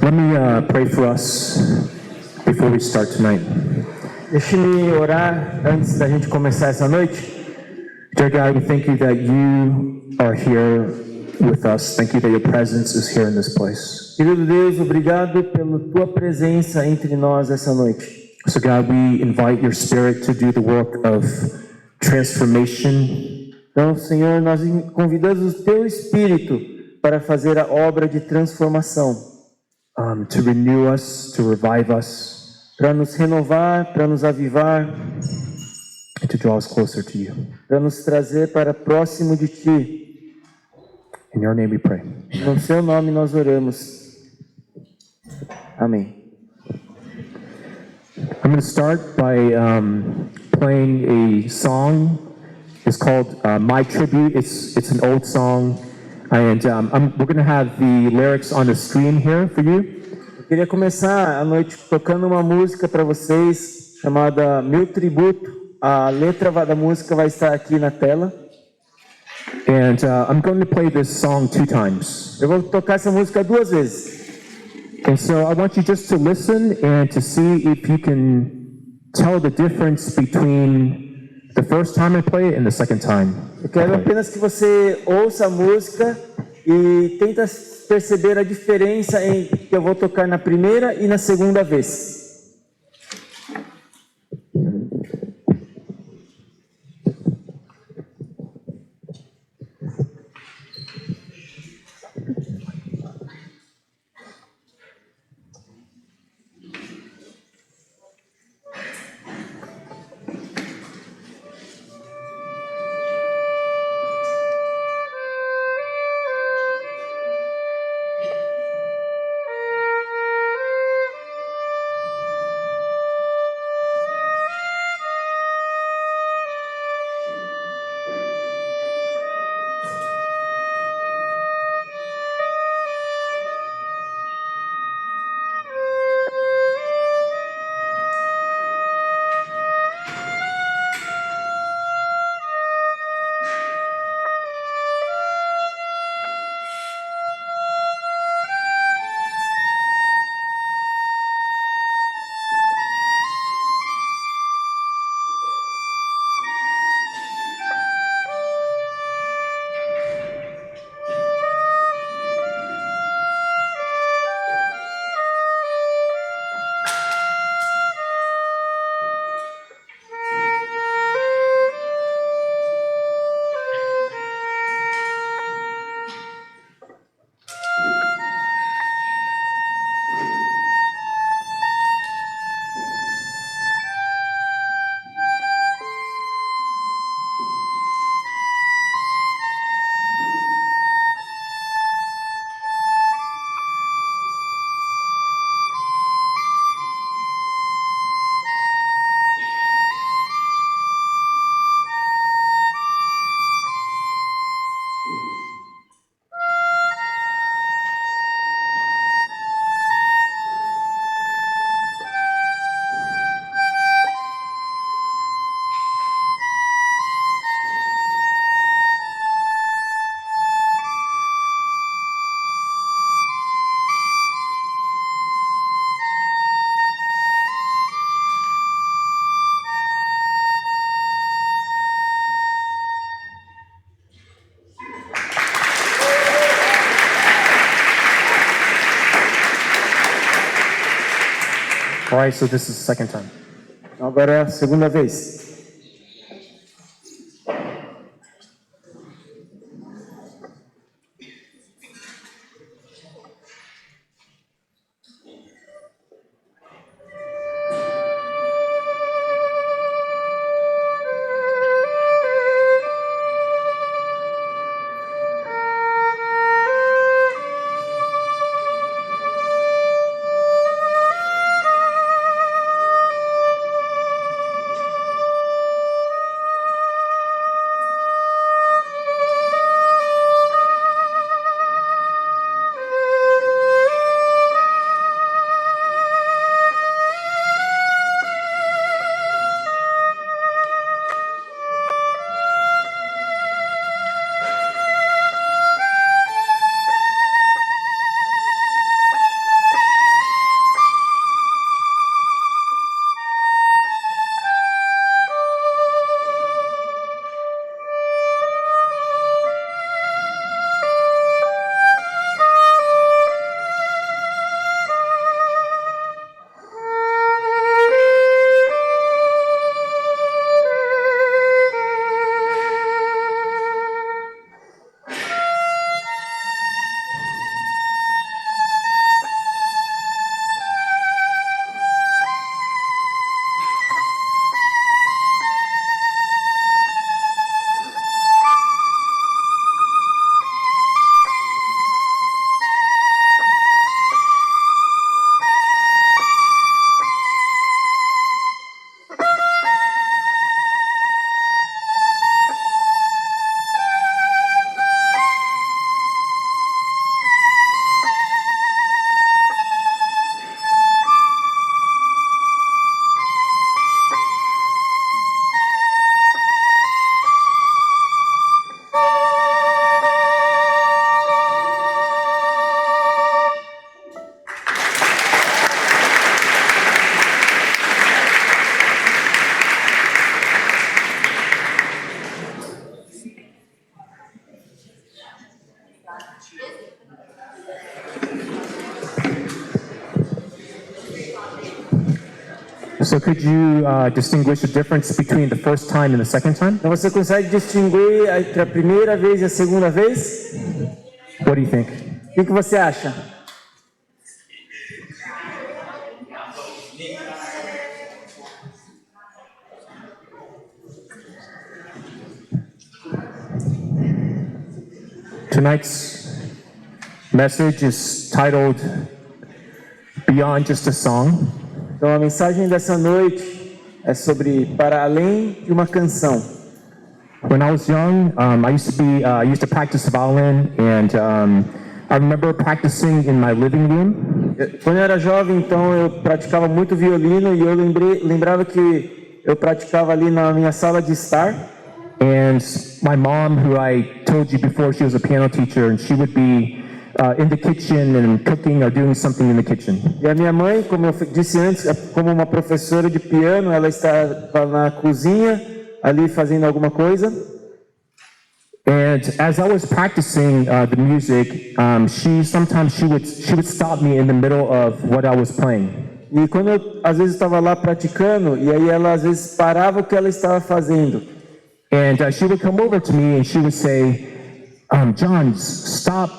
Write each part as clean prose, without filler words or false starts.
Let me pray for us before we start tonight. Deixe-me orar antes da gente começar essa noite. Dear God, we thank you that you are here with us. Thank you that your presence is here in this place. Querido Deus, obrigado pela tua presença entre nós essa noite. So God, we invite your Spirit to do the work of transformation. Então, Senhor, nós convidamos o teu Espírito para fazer a obra de transformação. To renew us, to revive us, para nos renovar, para nos avivar, and to draw us closer to you. para nos trazer para próximo de ti. In your name we pray. No seu nome nós oramos. Amém. I'm going to start by playing a song. It's called My Tribute. It's an old song, and we're going to have the lyrics on the screen here for you. Eu queria começar a noite tocando uma música para vocês chamada Meu Tributo. A letra da música vai estar aqui na tela. And I'm going to play this song 2 times. Eu vou tocar essa música 2 vezes. And so I want you just to listen and to see if you can tell the difference between the first time I play it and the second time. Eu quero apenas que você ouça a música e tenta perceber a diferença em que eu vou tocar na primeira e na segunda vez. All right, so this is the second time. Agora é a segunda vez. So could you distinguish the difference between the first time and the second time? Então você consegue distinguir entre a primeira vez e a segunda vez? What do you think? O que você acha? Tonight's message is titled Beyond Just a Song. Então a mensagem dessa noite é sobre para além de uma canção. When I was young, I used to practice violin, and I remember practicing in my living room. Quando eu era jovem, então eu praticava muito violino e eu lembrava que eu praticava ali na minha sala de estar. And my mom, who I told you before, she was a piano teacher, and she would be in the kitchen and cooking or doing something in the kitchen. E a minha mãe, como eu disse antes, como uma professora de piano, ela estava na cozinha, ali fazendo alguma coisa. And as I was practicing the music, she would stop me in the middle of what I was playing. E quando eu às vezes estava lá praticando, e aí ela às vezes parava o que ela estava fazendo. And she would come over to me and she would say, John, stop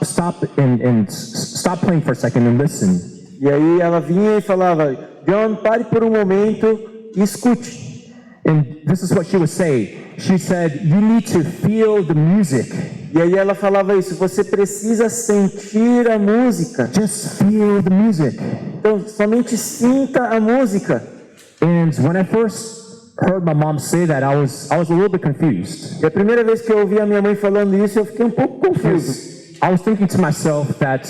playing for a second and listen. E aí ela vinha e falava, John, pare por um momento e escute. And this is what she would say. She said, you need to feel the music. E aí ela falava isso, você precisa sentir a música. Just feel the music. Então, somente sinta a música. And when I first heard my mom say that, I was a little bit confused. E a primeira vez que eu ouvi a minha mãe falando isso, eu fiquei um pouco confuso. I was thinking to myself that,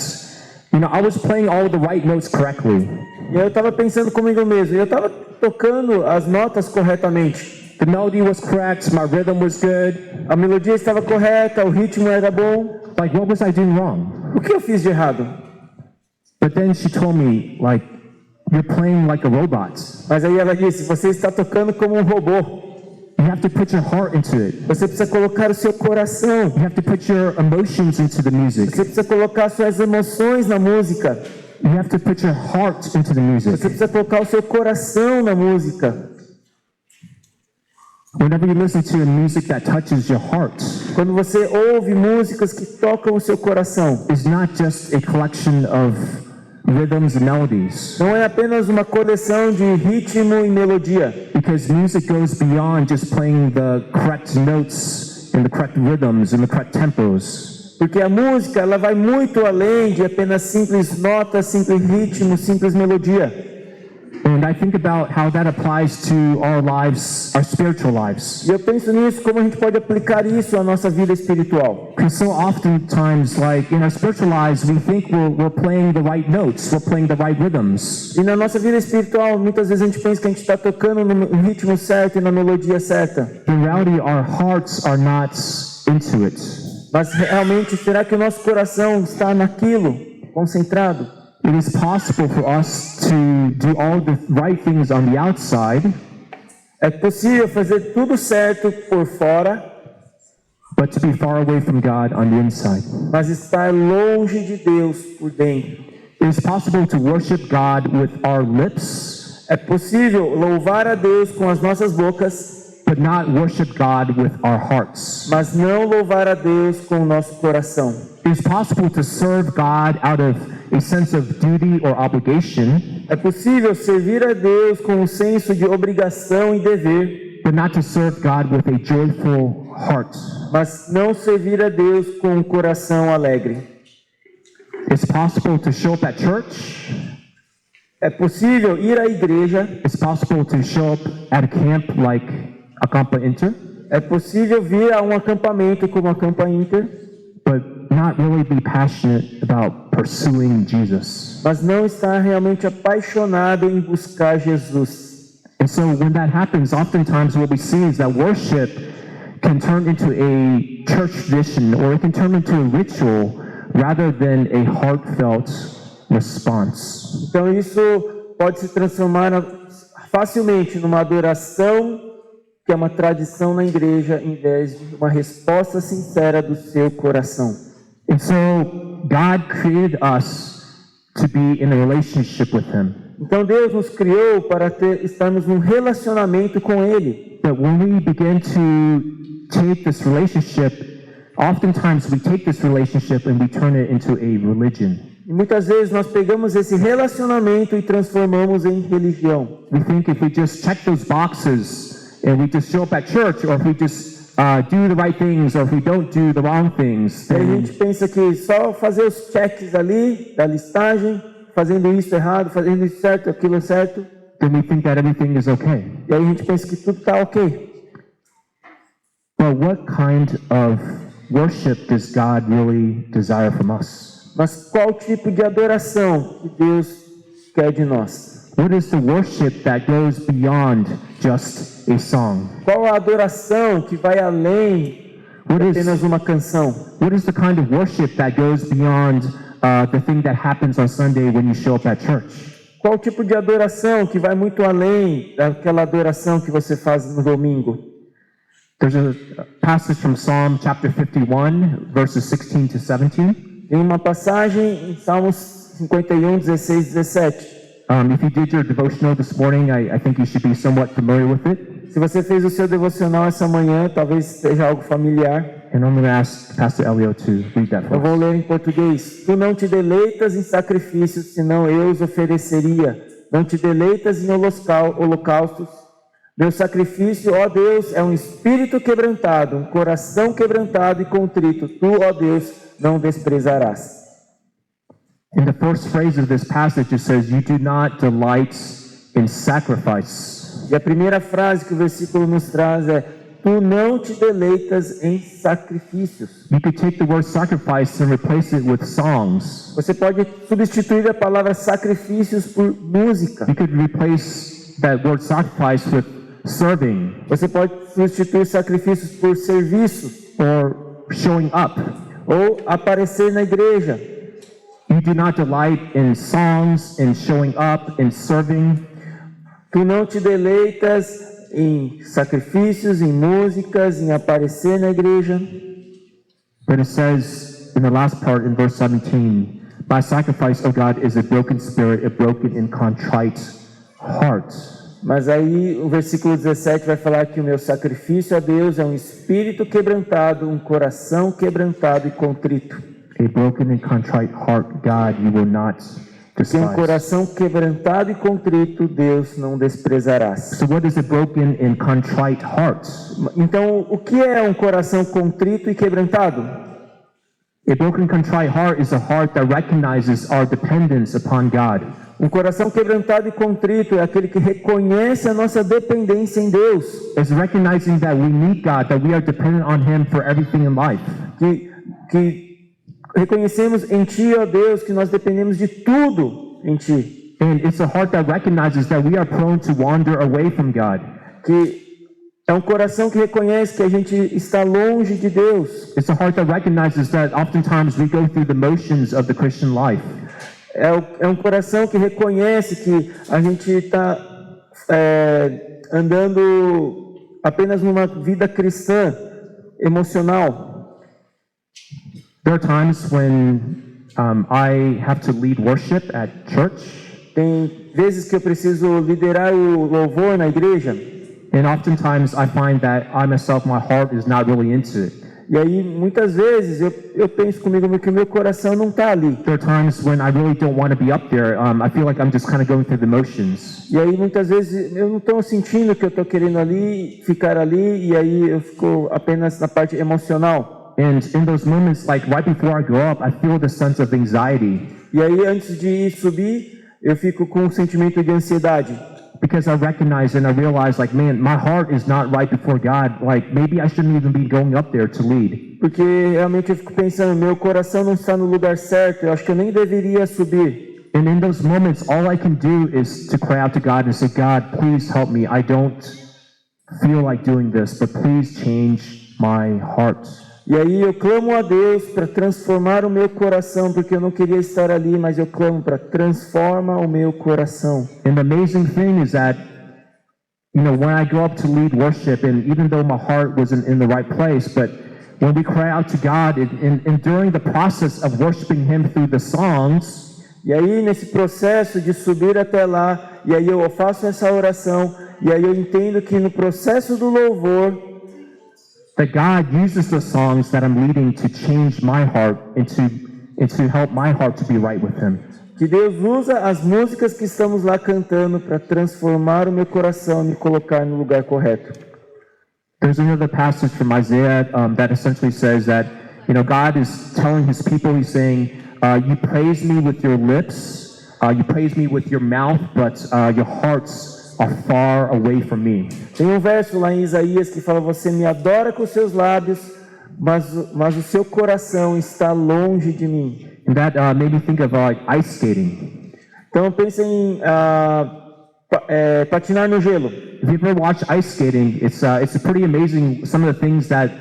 I was playing all the right notes correctly. E eu estava pensando comigo mesmo, eu estava tocando as notas corretamente. The melody was correct, my rhythm was good. A melodia estava correta, o ritmo era bom. Like, what was I doing wrong? O que eu fiz de errado? But then she told me, like, you're playing like a robot. Mas aí ela disse, você está tocando como um robô. You have to put your heart into it. Você precisa colocar o seu coração. You have to put your emotions into the music. Você precisa colocar suas emoções na música. You have to put your heart into the music. Você precisa colocar o seu coração na música. Whenever you listen to a music that touches your heart, quando você ouve músicas que tocam o seu coração, it's not just a collection of rhythms and melodies. Não é apenas uma coleção de ritmo e melodia. Because music goes beyond just playing the correct notes and the correct rhythms and the correct tempos. Porque a música, ela vai muito além de apenas simples notas, simples ritmo, simples melodia. And I think about how that applies to our lives, our spiritual lives. E eu penso nisso, como a gente pode aplicar isso à nossa vida espiritual. Because so oftentimes, like in our spiritual lives, we think we're playing the right notes, we're playing the right rhythms. E na nossa vida espiritual, muitas vezes a gente pensa que a gente está tocando no ritmo certo e na melodia certa. In reality, our hearts are not into it. Mas realmente, será que o nosso coração está naquilo, concentrado? It is possible for us to do all the right things on the outside. É possível fazer tudo certo por fora, but to be far away from God on the inside. Mas estar longe de Deus por dentro. It is possible to worship God with our lips. É possível louvar a Deus com as nossas bocas, but not worship God with our hearts. Mas não louvar a Deus com o nosso coração. It is possible to serve God out of a sense of duty or obligation. É possível servir a Deus com um senso de obrigação e dever, but not to serve God with a joyful heart. Mas não servir a Deus com um coração alegre. It's possible to show up at church. É possível ir à igreja. It's possible to show up at a camp like Acampa Inter. É possível vir a um acampamento como Acampa Inter, but not really be passionate about pursuing Jesus. Mas não estar realmente apaixonado em buscar Jesus. And so when that happens, oftentimes what we see is that worship can turn into a church tradition, or it can turn into a ritual rather than a heartfelt response. Então isso pode se transformar facilmente numa adoração que é uma tradição na igreja, em vez de uma resposta sincera do seu coração. And so God created us to be in a relationship with Him. Então Deus nos criou para estarmos num relacionamento com Ele. But when we begin to take this relationship, oftentimes we take this relationship and we turn it into a religion. E muitas vezes nós pegamos esse relacionamento e transformamos em religião. We think if we just check those boxes and we just show up at church, or if we just do the right things, or if we don't do the wrong things, E a then gente pensa que só fazer os checks ali da listagem, fazendo isso errado, fazendo isso certo, aquilo certo, we think that everything is okay. e aí a gente pensa que tudo está ok. But what kind of worship does God really desire from us? Mas qual tipo de adoração que Deus quer de nós? What is the worship that goes beyond just a song? Qual a adoração que vai além What de is, apenas uma canção? what is the kind of worship that goes beyond the thing that happens on Sunday when you show up at church? Qual tipo de adoração que vai muito além daquela adoração que você faz no domingo? There's a passage from Psalm chapter 51, verses 16 to 17. Tem uma passagem em Salmos 51, 16, 17. If you did your devotional this morning, I think you should be somewhat familiar with it. Se você fez o seu devocional essa manhã, talvez seja algo familiar. And I'm going to ask Pastor Elio to read that for Eu vou us. ler em português. Tu não te deleitas em sacrifícios, senão eu os ofereceria. Não te deleitas em holocaustos. Meu sacrifício, ó Deus, é um espírito quebrantado, um coração quebrantado e contrito. Tu, ó Deus, não desprezarás. In the first phrase of this passage, it says, "You do not delight in sacrifice." E a primeira frase que o versículo nos traz é: tu não te deleitas em sacrifícios. You could take the word sacrifice and replace it with songs. Você pode substituir a palavra sacrifícios por música. You could replace that word sacrifice with serving Você pode substituir sacrifícios por serviços or showing up. ou aparecer na igreja. You do not delight in songs, in showing up, in serving. Tu não te deleitas em sacrifícios, em músicas, em aparecer na igreja. But it says in the last part, in verse 17, "My sacrifice, O God, is a broken spirit, a broken and contrite heart." Mas aí o versículo 17 vai falar que o meu sacrifício a Deus é um espírito quebrantado, um coração quebrantado e contrito. A broken and contrite heart, God, you will not Porque um despise. coração quebrantado e contrito, Deus não desprezarás. So what is a broken and contrite heart? Então, o que é um coração contrito e quebrantado? A broken contrite heart is a heart that recognizes our dependence upon God. Um coração quebrantado e contrito é aquele que reconhece a nossa dependência em Deus. It's recognizing that we need God, that we are dependent on Him for everything in life. Que reconhecemos em Ti, ó Deus, que nós dependemos de tudo em Ti. And it's a heart that recognizes that we are prone to wander away from God. Que é um coração que reconhece que a gente está longe de Deus. It's a heart that recognizes that oftentimes we go through the motions of the Christian life. É um coração que reconhece que a gente está andando apenas numa vida cristã, emocional. There are times when I have to lead worship at church. Tem vezes que eu preciso liderar o louvor na igreja. And oftentimes I find that I myself, my heart is not really into it. E aí, muitas vezes, eu penso comigo que o meu coração não está ali. There are times when I really don't want to be up there. I feel like I'm just kind of going through the motions. E aí, muitas vezes, eu não estou sentindo que eu estou querendo ali, ficar ali, e aí eu fico apenas na parte emocional. And in those moments, like right before I go up, I feel the sense of anxiety. E aí, antes de subir, eu fico com um sentimento de ansiedade. Because I recognize and I realize, like, man, my heart is not right before God. Like, maybe I shouldn't even be going up there to lead. Porque realmente eu fico pensando, meu coração não está no lugar certo, eu acho que eu nem deveria subir. And in those moments, all I can do is to cry out to God and say, God, please help me. I don't feel like doing this, but please change my heart. E aí eu clamo a Deus para transformar o meu coração, porque eu não queria estar ali, mas eu clamo para transforma o meu coração. And the amazing thing is that, you know, when I go up to lead worship, and even though my heart wasn't in the right place, but when we cry out to God, and during the process of worshiping Him through the songs, E aí, nesse processo de subir até lá, e aí eu faço essa oração, e aí eu entendo que no processo do louvor, that God uses the songs that I'm leading to change my heart and to help my heart to be right with Him. que Deus usa as músicas que estamos lá cantando para transformar o meu coração e me colocar no lugar correto. There's another passage from Isaiah that essentially says that, God is telling His people, He's saying, you praise me with your lips, you praise me with your mouth, but your hearts are far away from me. Tem um verso lá em Isaías que fala: você me adora com seus lábios, mas o seu coração está longe de mim. And that made me think of ice skating. Então pensa em patinar no gelo. If you ever watch ice skating, it's pretty amazing some of the things that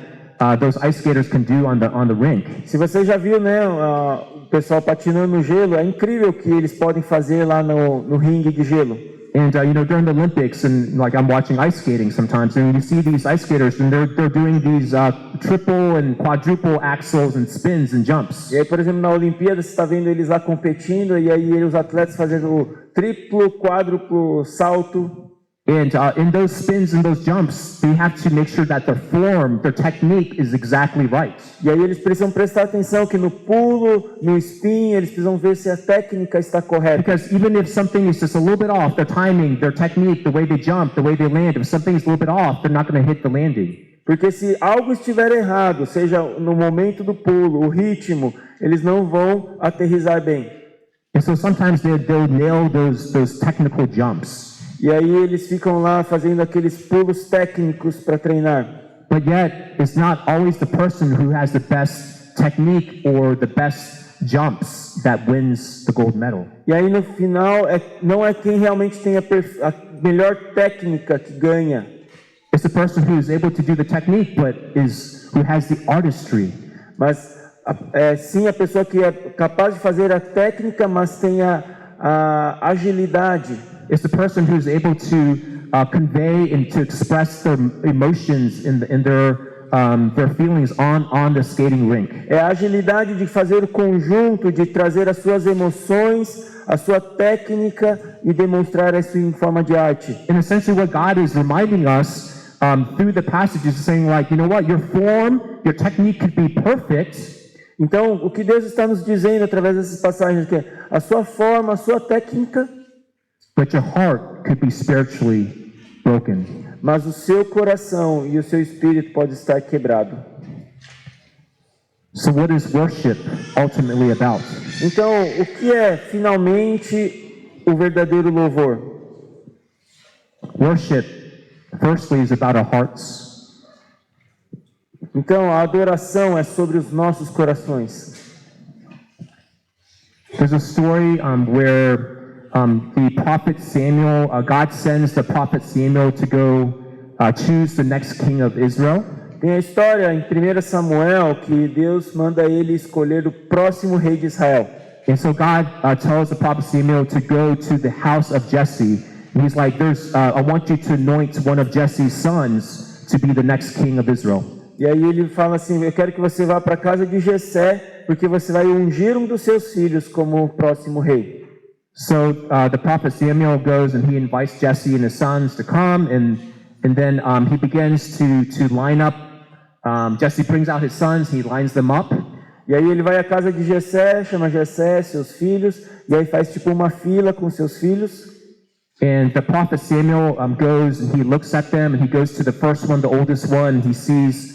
those ice skaters can do on the rink. Se você já viu, né, o pessoal patinando no gelo, é incrível o que eles podem fazer lá no ringue de gelo. And during the Olympics, and like I'm watching ice skating sometimes, and you see these ice skaters, and they're doing these triple and quadruple axles and spins and jumps. E aí, por exemplo, na Olimpíada, você está vendo eles lá competindo, e aí os atletas fazendo o triplo, quádruplo salto. And in those spins and those jumps, they have to make sure that their form, their technique is exactly right. E aí eles precisam prestar atenção que no pulo, no spin, eles precisam ver se a técnica está correta. Because even if something is just a little bit off, their timing, their technique, the way they jump, the way they land, if something is a little bit off, they're not going to hit the landing. Porque se algo estiver errado, seja no momento do pulo, o ritmo, eles não vão aterrissar bem. And so sometimes they'll nail those technical jumps. E aí eles ficam lá fazendo aqueles pulos técnicos para treinar. But yet, it's not always the person who has the best technique or the best jumps that wins the gold medal. E aí no final, não é quem realmente tem a melhor técnica que ganha. It's the person who is able to do the technique, but who has the artistry. Mas sim a pessoa que é capaz de fazer a técnica, mas tem a agilidade. It's the person who is able to convey and to express their emotions in their feelings on the skating rink. É a agilidade de fazer o conjunto, de trazer as suas emoções, a sua técnica e demonstrar isso em forma de arte. And essentially what God is reminding us through the passages is saying, like, you know what, your form, your technique could be perfect. Então, o que Deus está nos dizendo através dessas passagens é que a sua forma, a sua técnica, but your heart could be spiritually broken. Mas o seu coração e o seu espírito pode estar quebrado. So what is worship ultimately about? Então, o que é finalmente o verdadeiro louvor? Worship, firstly, is about our hearts. Então, a adoração é sobre os nossos corações. There's a story where the prophet Samuel, God sends the prophet Samuel to go choose the next king of Israel. Tem a história em 1 Samuel que Deus manda ele escolher o próximo rei de Israel. And so God tells the prophet Samuel to go to the house of Jesse. And he's like, I want you to anoint one of Jesse's sons to be the next king of Israel. E aí ele fala assim: eu quero que você vá para a casa de Jessé, porque você vai ungir um dos seus filhos como o próximo rei. So the prophet Samuel goes and he invites Jesse and his sons to come, and then he begins to line up. Jesse brings out his sons, he lines them up. E aí ele vai à casa de Jessé, chama Jessé, seus filhos, e aí faz tipo uma fila com seus filhos. And the prophet Samuel goes and he looks at them, and he goes to the first one, the oldest one, and he sees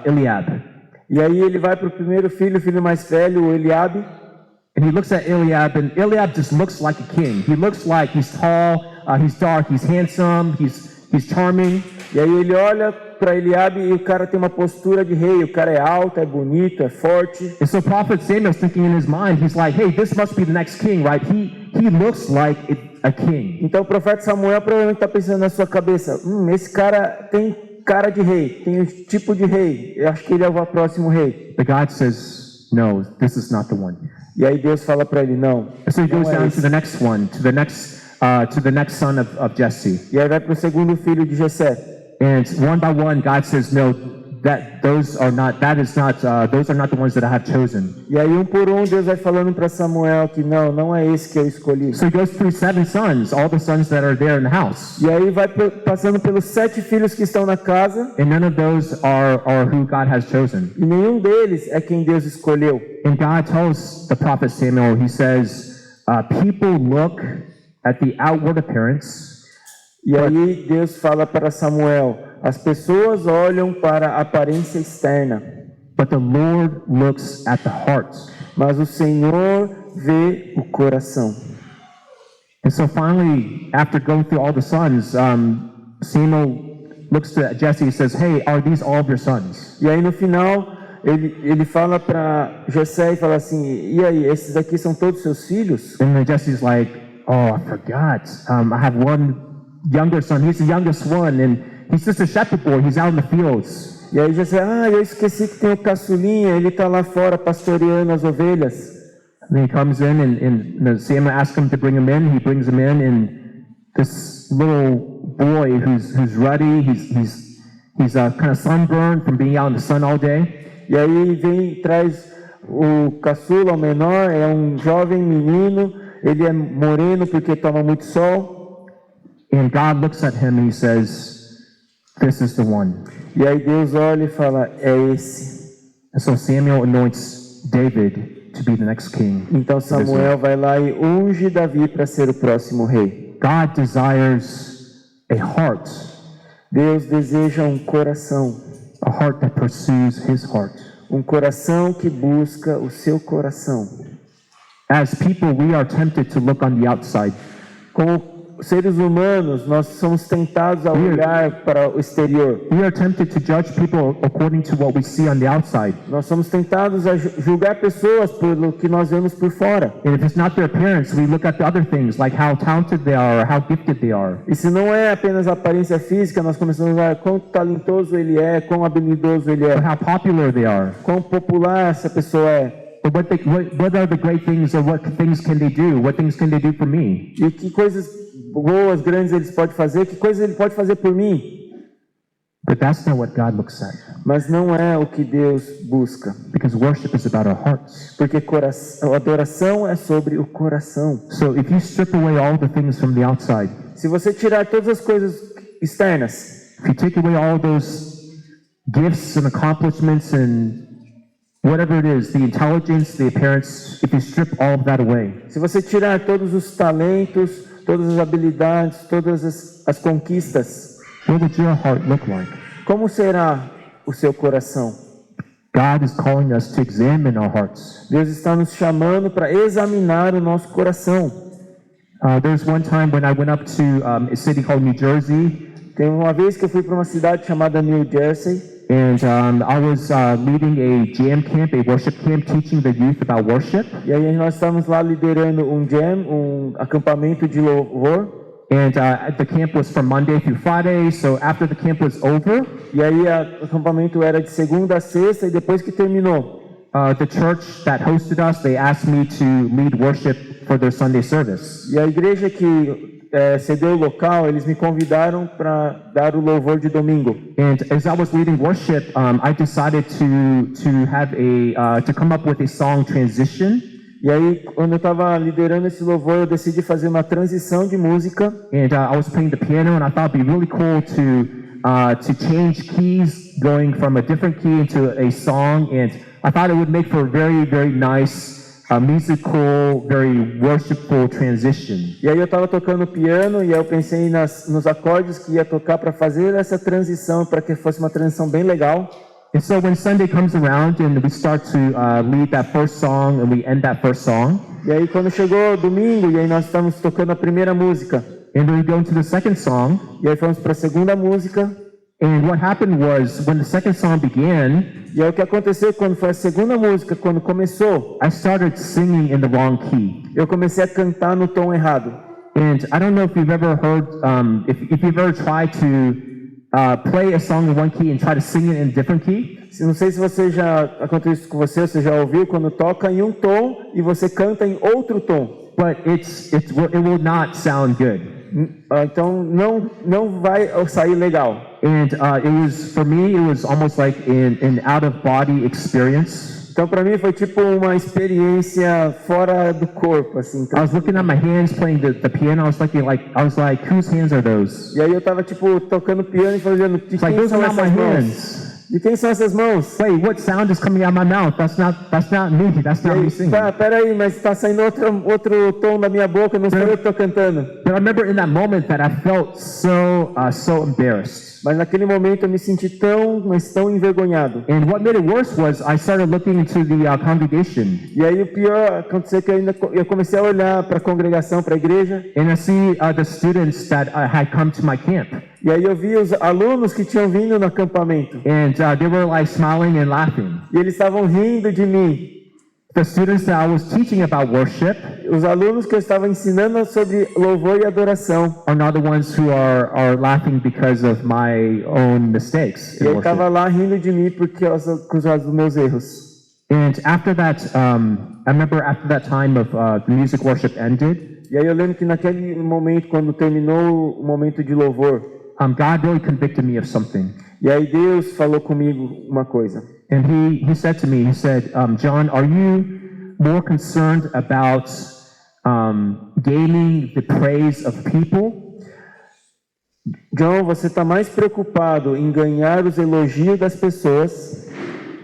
Eliab. E aí ele vai para o primeiro filho, o filho mais velho, o Eliabe. And he looks at Eliab, and Eliab just looks like a king. He looks like he's tall, he's dark, he's handsome, he's charming. E aí ele olha para Eliabe e o cara tem uma postura de rei. O cara é alto, é bonito, é forte. And so Prophet Samuel's thinking in his mind, he's like, hey, this must be the next king, right? He looks like a king. Então o profeta Samuel provavelmente está pensando na sua cabeça: esse cara tem cara de rei, tem o tipo de rei. Eu acho que ele é o próximo rei. But God says, no, this is not the one. E aí Deus fala para ele: não. So he goes down to the next one, to the next son of Jesse. E aí vai para o segundo filho de Jessé. And one by one, God says, no, those are not the ones that I have chosen. E aí, por Deus vai falando para Samuel que não é esse que eu escolhi. So he goes through 7 sons, all the sons that are there in the house. E aí vai passando pelos 7 filhos que estão na casa. And none of those are who God has chosen. E nenhum deles é quem Deus escolheu. And God tells the prophet Samuel, he says, people look at the outward appearance. E aí Deus fala para Samuel, as pessoas olham para a aparência externa, But the Lord looks at the heart. mas o Senhor vê o coração. And so finally, after going through all the sons, Samuel looks to Jesse and says, hey, are these all of your sons? E aí no final, ele fala para Jessé e fala assim, e aí, esses aqui são todos seus filhos? And then Jesse's like, oh, I forgot. I have one younger son. He's the youngest one, and he's just a shepherd boy. He's out in the fields. E aí Jessé, eu esqueci que tem o caçulinha, ele está lá fora pastoreando as ovelhas. And he comes in, and Samuel asks him to bring him in. He brings him in, and this little boy who's ruddy, he's kind of sunburned from being out in the sun all day. E aí vem, traz o caçula, o menor, é um jovem menino, ele é moreno porque toma muito sol. And God looks at him and he says, this is the one. E aí Deus olha e fala, é esse. And so Samuel anoints David to be the next king. Então Samuel vai lá e unge Davi para ser o próximo rei. God desires a heart, Deus deseja um coração, a heart that pursues his heart. um coração que busca o seu coração. As people, we are tempted to look on the outside. Como seres humanos, nós somos tentados a olhar para o exterior. We are tempted to judge people according to what we see on the outside. Nós somos tentados a julgar pessoas pelo que nós vemos por fora. And if it's not their appearance, we look at the other things, like how talented they are or how gifted they are. E se não é apenas a aparência física, nós começamos a ver quão talentoso ele é, quão habilidoso ele Or é, how popular they are. quão popular essa pessoa é. But what are the great things, or what things can they do? What things can they do for me? E que coisas boas, grandes eles podem fazer, que coisas ele pode fazer por mim. But that's not what God looks at. Mas não é o que Deus busca. Because worship is about our hearts. Porque a adoração é sobre o coração. So if you strip away all the things from the outside, Se você tirar todas as coisas externas, if you take away all those gifts and accomplishments and whatever it is, the intelligence, the appearance, if you strip all of that away, se você tirar todos os talentos, todas as habilidades, todas as conquistas, what would your heart look like? como será o seu coração? God is calling us to examine our hearts. Deus está nos chamando para examinar o nosso coração. There's one time when I went up to a city called New Jersey, Tem uma vez que eu fui para uma cidade chamada New Jersey, and I was leading a jam camp, a worship camp, teaching the youth about worship. e aí nós estávamos lá liderando um jam, um acampamento de louvor. And the camp was from Monday through Friday, so after the camp was over, E aí o acampamento era de segunda a sexta, e depois que terminou, the church that hosted us, they asked me to lead worship for their Sunday service. e a igreja que cedeu o local, eles me convidaram para dar o louvor de domingo. And as I was leading worship, I decided to have to come up with a song transition. E aí, quando eu estava liderando esse louvor, eu decidi fazer uma transição de música. And I was playing the piano, and I thought it'd be really cool to change keys, going from a different key into a song. And I thought it would make for a very, very nice, musical, very worshipful transition. E aí eu estava tocando piano e aí eu pensei nos acordes que ia tocar para fazer essa transição, para que fosse uma transição bem legal. And so when Sunday comes around and we start to lead that first song and we end that first song, E aí quando chegou domingo, e aí nós estamos tocando a primeira música, and we go into the second song, e aí fomos para a segunda música, and what happened was when the second song began, e aí o que aconteceu quando foi a segunda música, quando começou, I started singing in the wrong key. eu comecei a cantar no tom errado. And I don't know if you've ever heard, if you've ever tried to play a song in one key and try to sing it in a different key. Não sei se você já aconteceu isso com você já ouviu, quando toca em um tom e você canta em outro tom. But it will not sound good. Então não vai sair legal. And it was, for me, it was almost like an out-of-body experience. Então para mim foi tipo uma experiência fora do corpo, assim. I was looking at my hands playing the piano. I was like, whose hands are those? E aí eu tava tipo tocando piano e falando, de It's like, quem those are são not my essas mãos? hands. De quem são essas mãos? Wait, what sound is coming out of my mouth? That's not me. That's E not me aí, singing. peraí, mas tá saindo outro tom da minha boca, não sou eu que tô cantando. But I remember in that moment that I felt so embarrassed. Mas naquele momento eu me senti mas tão envergonhado. And what made it worse was I started looking into the congregation, E aí o pior aconteceu que eu comecei a olhar para a congregação, para a igreja, and I see the students that had come to my camp, e aí eu vi os alunos que tinham vindo no acampamento, and they were like smiling and laughing. e eles estavam rindo de mim. The students that I was teaching about worship Os alunos que eu estava ensinando sobre louvor e adoração, are not the ones who are laughing because of my own mistakes e in ele worship. estava lá rindo de mim por causa dos meus erros. And after that, I remember after that time of the music worship ended, E aí eu lembro que naquele momento, quando terminou o momento de louvor, God really convicted me of something. e aí Deus falou comigo uma coisa. And he said to me, he said, John, are you more concerned about gaining the praise of people? John, você está mais preocupado em ganhar os elogios das pessoas,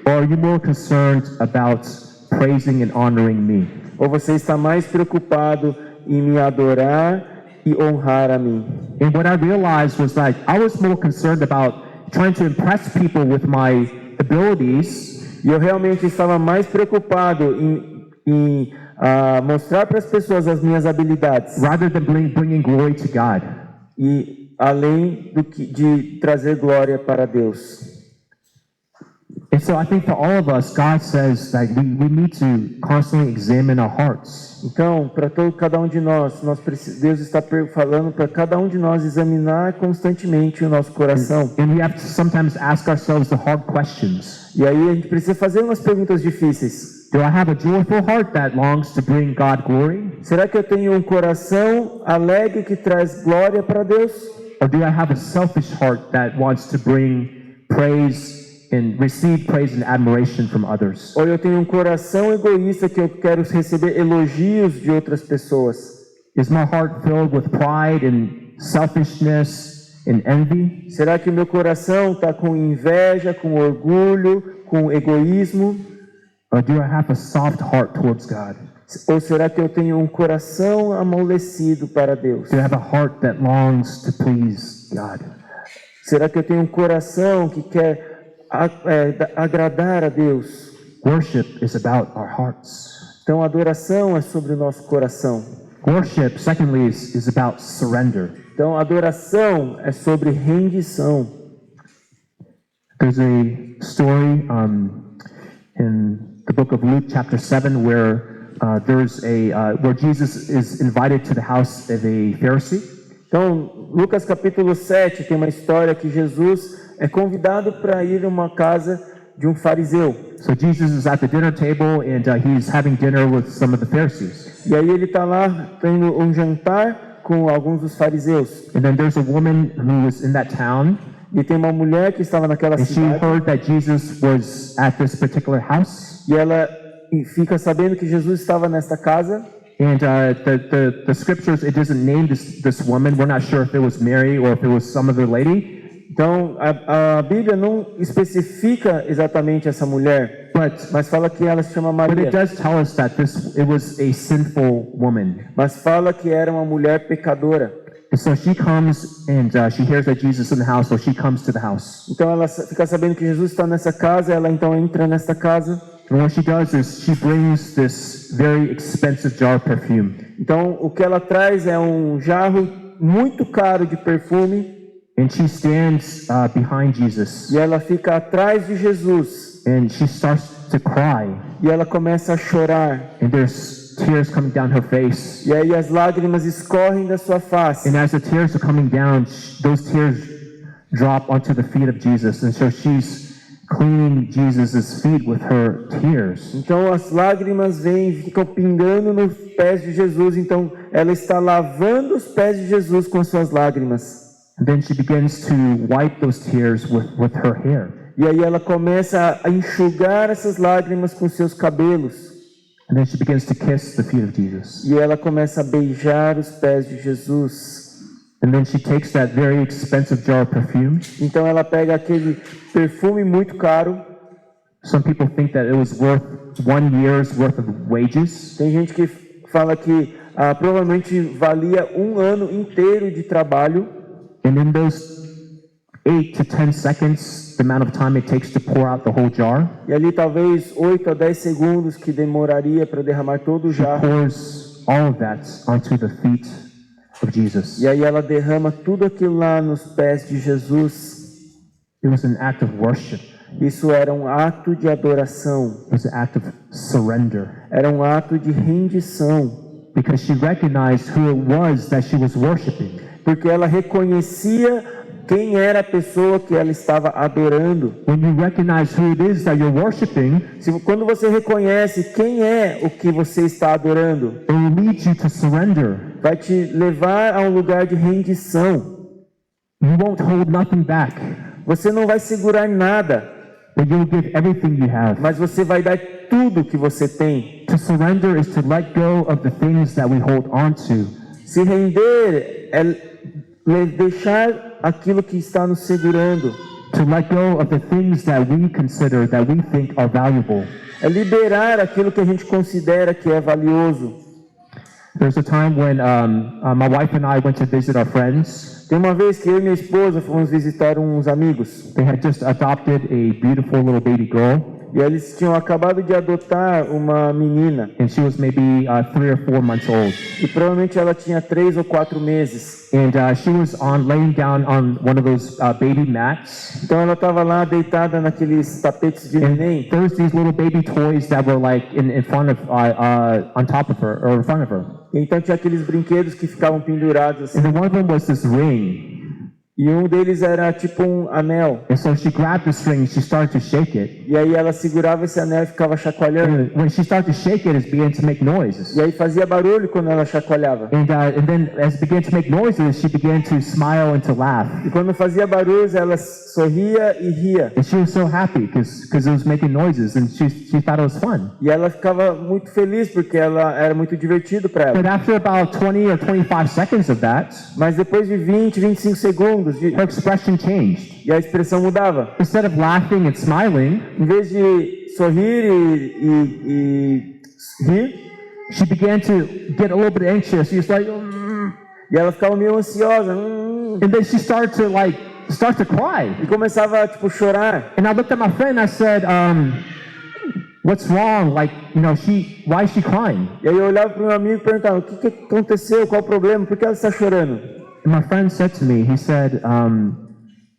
Or are you more concerned about praising and honoring me? ou você está mais preocupado em me adorar e honrar a mim? And what I realized was that I was more concerned about trying to impress people with my abilities E eu realmente estava mais preocupado em mostrar para as pessoas as minhas habilidades, rather than bringing glory to God. e além de trazer glória para Deus. And so I think for all of us, God says that we need to constantly examine our hearts. Então, para cada um de nós, Deus está falando para cada um de nós examinar constantemente o nosso coração. And we have to sometimes ask ourselves the hard questions. E aí a gente precisa fazer umas perguntas difíceis. Do I have a joyful heart that longs to bring God glory? Será que eu tenho um coração alegre que traz glória para Deus? Or do I have a selfish heart that wants to bring praise and receive praise and admiration from others? Ou eu tenho um coração egoísta que eu quero receber elogios de outras pessoas? Is my heart filled with pride and selfishness and envy? Será que o meu coração está com inveja, com orgulho, com egoísmo? Or do I have a soft heart towards God? Ou será que eu tenho um coração amolecido para Deus? Do I have a heart that longs to please God? Será que eu tenho um coração que quer agradar a Deus? Worship is about our hearts. Então a adoração é sobre o nosso coração. Worship, secondly, is about surrender. Então a adoração é sobre rendição. There's a story in the book of Luke, chapter 7, where where Jesus is invited to the house of a Pharisee. Então, Lucas capítulo 7 tem uma história que Jesus é convidado para ir a uma casa de um fariseu. So Jesus is at the dinner table and he's having dinner with some of the Pharisees. E aí ele está lá tendo um jantar com alguns dos fariseus. And then there's a woman who was in that town. E tem uma mulher que estava naquela And she cidade. heard that Jesus was at this particular house. E ela fica sabendo que Jesus estava nesta casa. And the scriptures, it doesn't name this woman. We're not sure if it was Mary or if it was some other lady. Então, a Bíblia não especifica exatamente essa mulher, mas fala que ela se chama But it Maria. does tell us that it was a sinful woman. Mas fala que era uma mulher pecadora. And so she comes and she hears that Jesus is in the house, so she comes to the house. Então ela fica sabendo que Jesus está nessa casa, ela então entra nesta casa. And what she does is she brings this very expensive jar of perfume. Então o que ela traz é um jarro muito caro de perfume. And she stands behind Jesus. E ela fica atrás de Jesus. And she starts to cry. E ela começa a chorar. And there's tears coming down her face. E aí as lágrimas escorrem da sua face. And as the tears are coming down, those tears drop onto the feet of Jesus. And so she's cleaning Jesus' feet with her tears. Então as lágrimas vêm e ficam pingando nos pés de Jesus. Então ela está lavando os pés de Jesus com as suas lágrimas. And then she begins to wipe those tears with her hair. E aí ela começa a enxugar essas lágrimas com seus cabelos. And then she begins to kiss the feet of Jesus. E ela começa a beijar os pés de Jesus. And then she takes that very expensive jar of perfume. Então ela pega aquele perfume muito caro. Some people think that it was worth 1 year's worth of wages. Tem gente que fala que provavelmente valia 1 ano inteiro de trabalho. And in those 8 to 10 seconds, the amount of time it takes to pour out the whole jar, E ali talvez 8 a 10 segundos que demoraria para derramar todo o jarro. pours all of that onto the feet of Jesus. E aí ela derrama tudo aquilo lá nos pés de Jesus. It was an act of worship. Isso era um ato de adoração. It was an act of surrender. Era um ato de rendição. Because she recognized who it was that she was worshiping. Porque ela reconhecia quem era a pessoa que ela estava adorando. When you recognize who it is that you're worshiping, Quando você reconhece quem é o que você está adorando, it will lead you to surrender. vai te levar a um lugar de rendição. You won't hold nothing back, Você não vai segurar nada, but you'll give everything you have. mas você vai dar tudo que você tem. To surrender is to let go of the things that we hold on to. Se render é deixar aquilo que está nos segurando. To let go of the things that we consider, that we think are valuable. É liberar aquilo que a gente considera que é valioso. There's a time when my wife and I went to visit our friends. Tem uma vez que eu e minha esposa fomos visitar uns amigos. They had just adopted a beautiful little baby girl, E eles tinham acabado de adotar uma menina. and she was maybe 3 or 4 months old. E provavelmente ela tinha 3 ou 4 meses. And she was laying down on one of those baby mats. Então ela estava lá deitada naqueles tapetes de neném. There was these little baby toys that were like in front of, on top of her, or in front of her. Então tinha aqueles brinquedos que ficavam pendurados assim. And then one of them was this ring. E um deles era tipo um anel. And so she grabbed the string and she started to shake it. E aí ela segurava esse anel e ficava chacoalhando. And when she started to shake it, it began to make noises. E aí fazia barulho quando ela chacoalhava. And then as it began to make noises, she began to smile and to laugh. E quando fazia barulhos, ela sorria e ria. And she was so happy because it was making noises, and she thought it was fun. E ela ficava muito feliz porque ela era muito divertido para But ela. after about 20 or 25 seconds of that, Mas depois de 20, 25 segundos, her expression changed. e a expressão mudava. Instead of laughing and smiling, Em vez de sorrir e rir, she began to get a little bit anxious. She was like, e ela ficava meio ansiosa. and then she started to cry. E começava tipo chorar. And I looked at my friend and I said, what's wrong? Like, why is she crying? E aí eu olhava para o meu amigo e perguntava: o que aconteceu? Qual o problema? Por que ela está chorando? And my friend said to me, he said,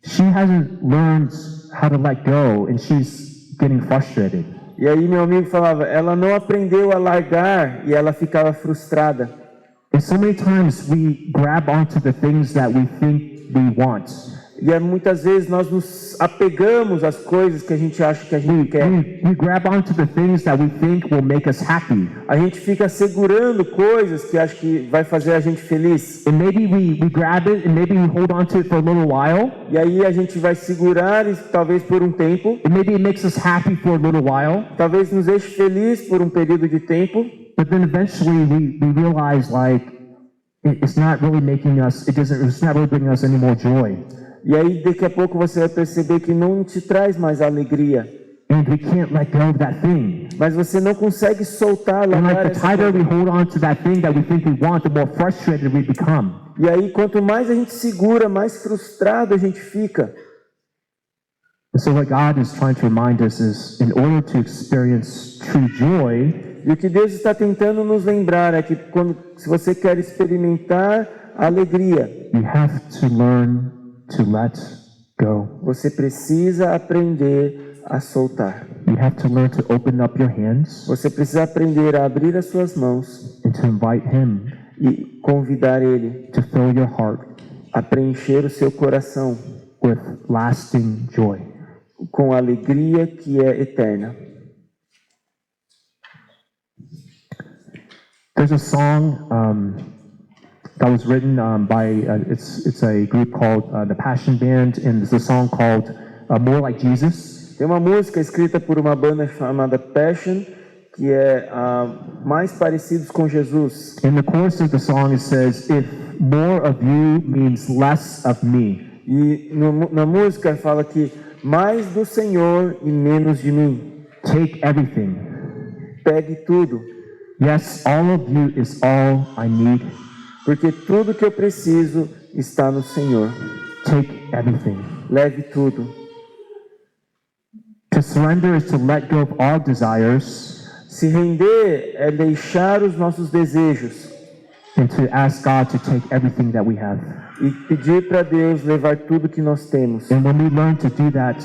she hasn't learned how to let go and she's getting frustrated. E aí meu amigo falava: ela não aprendeu a largar e ela ficava frustrada. And so many times we grab onto the things that we think we want. E muitas vezes nós nos apegamos às coisas que a gente acha que a gente quer. We grab onto the things that we think will make us happy. A gente fica segurando coisas que acha que vai fazer a gente feliz. And maybe we grab it and maybe we hold on to it for a little while. E aí a gente vai segurar e talvez por um tempo. And maybe it makes us happy for a little while. Talvez nos deixe feliz por um período de tempo. But then eventually we realize like it's not really making us, it's not really bringing us any more joy. E aí daqui a pouco você vai perceber que não te traz mais alegria. And we can't let go of that thing. Mas você não consegue soltar, And largar like the essa tighter coisa. we hold on to that thing that we think we want, the more frustrated we become. E aí quanto mais a gente segura, mais frustrado a gente fica. And so what God is trying to remind us is, in order to experience true joy, E o que Deus está tentando nos lembrar é que se você quer experimentar a alegria, you have to learn to let go. você precisa aprender a soltar. You have to learn to open up your hands Você precisa aprender a abrir as suas mãos and to invite Him e convidar Ele to fill your heart a preencher o seu coração with lasting joy. com a alegria que é eterna. There's a song that was written by it's a group called the Passion Band, and it's a song called More Like Jesus. Tem uma música escrita por uma banda chamada Passion, que é Mais Parecidos com Jesus. In the chorus of the song, it says, "If more of you means less of me." E na música fala que mais do Senhor e menos de mim. Take everything. Pegue tudo, Yes, all of you is all I need. porque tudo que eu preciso está no Senhor. Take everything. Leve tudo. To surrender is to let go of our desires Se render é deixar os nossos desejos and to ask God to take everything that we have. e pedir para Deus levar tudo que nós temos. And when we learn to do that,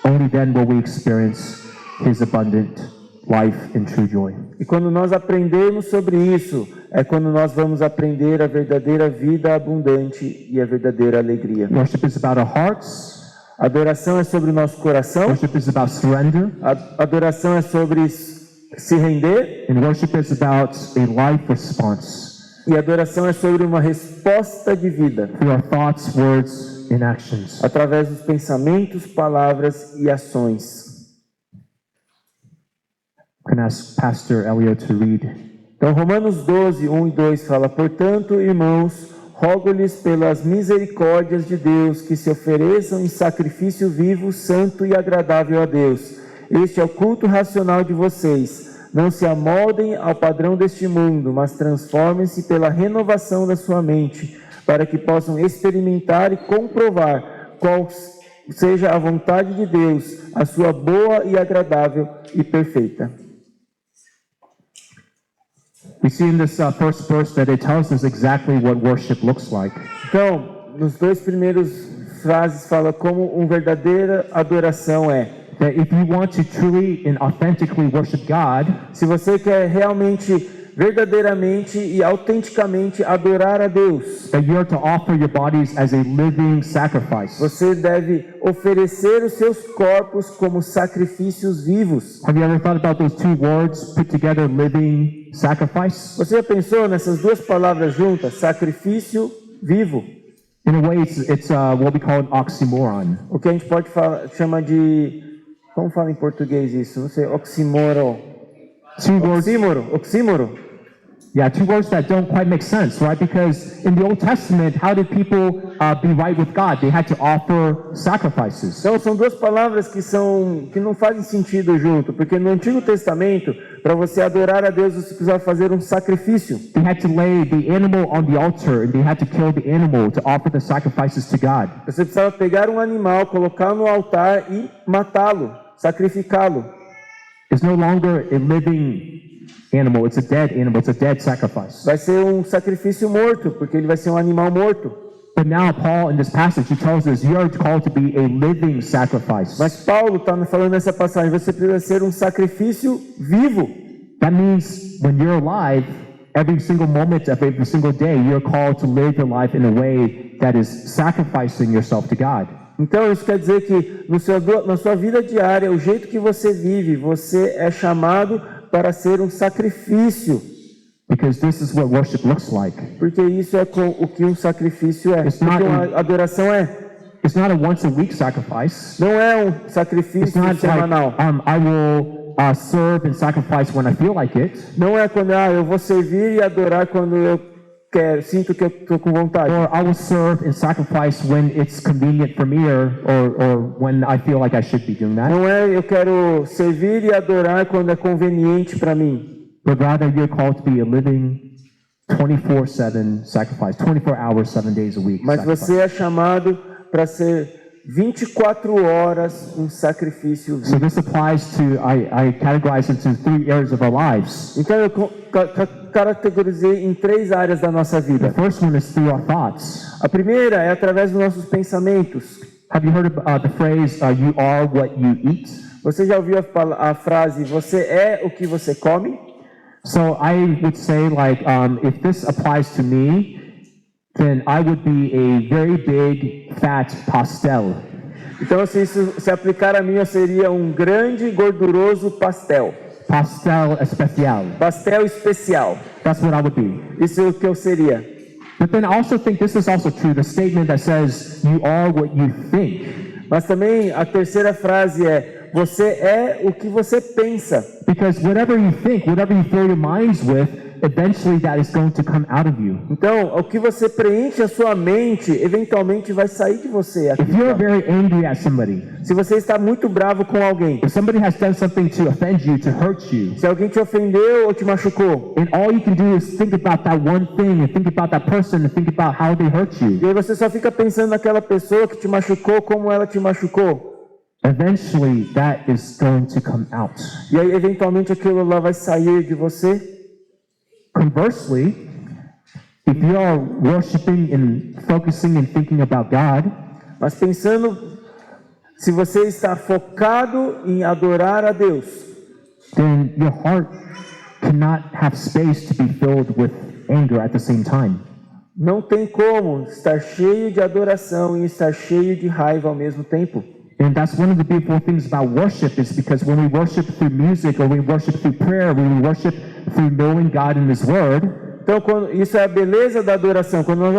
only then will we experience His abundant life and true joy. E quando nós aprendemos sobre isso, é quando nós vamos aprender a verdadeira vida abundante e a verdadeira alegria. Worship is about our hearts. Adoração é sobre o nosso coração, Worship is about surrender. adoração é sobre se render, And worship is about a life response e adoração é sobre uma resposta de vida, through our thoughts, words, and actions. através dos pensamentos, palavras e ações. I'm going to ask Pastor Elio to read. Então, Romanos 12, 1 e 2 fala: Portanto, irmãos, rogo-lhes pelas misericórdias de Deus que se ofereçam em sacrifício vivo, santo e agradável a Deus. Este é o culto racional de vocês. Não se amoldem ao padrão deste mundo, mas transformem-se pela renovação da sua mente, para que possam experimentar e comprovar qual seja a vontade de Deus, a sua boa e agradável e perfeita. We see in this first verse that it tells us exactly what worship looks like. Então, nos dois primeiros frases fala como uma verdadeira adoração é. That if you want to truly and authentically worship God, Se você quer realmente, verdadeiramente e autenticamente adorar a Deus, that you are to offer your bodies as a living sacrifice. você deve oferecer os seus corpos como sacrifícios vivos. Have you ever thought about those two words put together, living sacrifice? Você já pensou nessas duas palavras juntas, sacrifício vivo? In a way, it's what we call an oxymoron. O que a gente pode chama de, como fala em português isso? Não sei, oxímoro. Two words, Oxímoro. yeah, two words that don't quite make sense, right? Because in the Old Testament, how did people be right with God? They had to offer sacrifices. Então são duas palavras que não fazem sentido junto, porque no Antigo Testamento, para você adorar a Deus, você precisava fazer um sacrifício. They had to lay the animal on the altar, and they had to kill the animal to offer the sacrifices to God. Você precisava pegar um animal, colocar no altar e matá-lo, sacrificá-lo. It's no longer a living animal, it's a dead animal, it's a dead sacrifice. Vai ser um sacrifício morto, porque ele vai ser um animal morto. But now Paul, in this passage, he tells us you are called to be a living sacrifice. Mas Paulo está falando nessa passagem, você precisa ser um sacrifício vivo. That means when you're alive, every single moment of every single day, you're called to live your life in a way that is sacrificing yourself to God. Então isso quer dizer que na sua vida diária, o jeito que você vive, você é chamado para ser um sacrifício. Because this is what worship looks like. Porque isso é o que um sacrifício é. It's Porque not uma adoração é. It's not a once a week sacrifice. Não é um It's sacrifício not like semanal. I will serve and sacrifice when I feel like it. Não é quando eu vou servir e adorar quando eu sinto que eu estou com vontade. Or I will serve and sacrifice when it's convenient for me or when I feel like I should be doing that. Não é eu quero servir e adorar quando é conveniente para mim. But rather you're called to be a living 24/7 sacrifice, 24 hours, 7 days a week. Mas sacrifice. você é chamado para ser 24 horas um sacrifício So vivo. this applies to, I categorize into 3 areas of our lives. Então eu caracterizei em 3 áreas da nossa The vida. first one is through our thoughts. A primeira é através dos nossos pensamentos. Have you heard the phrase, you are what you eat? Você já ouviu a frase, você é o que você come? So I would say, like, if this applies to me, then I would be a very big, fat pastel. Então, se isso se aplicar a mim, eu seria um grande e gorduroso pastel. Pastel especial. Pastel especial. That's what I would be. Isso é o que eu seria. But then I also think this is also true, the statement that says, you are what you think. Mas também a terceira frase é: você é o que você pensa. Because whatever you think, whatever you fill your minds with, eventually that is going to come out of you. Então, o que você preenche a sua mente, eventualmente vai sair de você. If you're very angry at somebody, Se você está muito bravo com alguém, if somebody has done something to offend you, to hurt you, se alguém te ofendeu ou te machucou, and all you can do is think about that one thing and think about that person and think about how they hurt you, e aí você só fica pensando naquela pessoa que te machucou, como ela te machucou, eventually that is going to come out. e aí eventualmente aquilo lá vai sair de você. Conversely, if you are worshiping and focusing and thinking about God, Mas pensando, se você está focado em adorar a Deus, then your heart cannot have space to be filled with anger at the same time. não tem como estar cheio de adoração e estar cheio de raiva ao mesmo tempo. And that's one of the beautiful things about worship is because when we worship through music or we worship through prayer, when we worship through knowing God in His Word, Então, isso é a beleza da adoração. Quando nós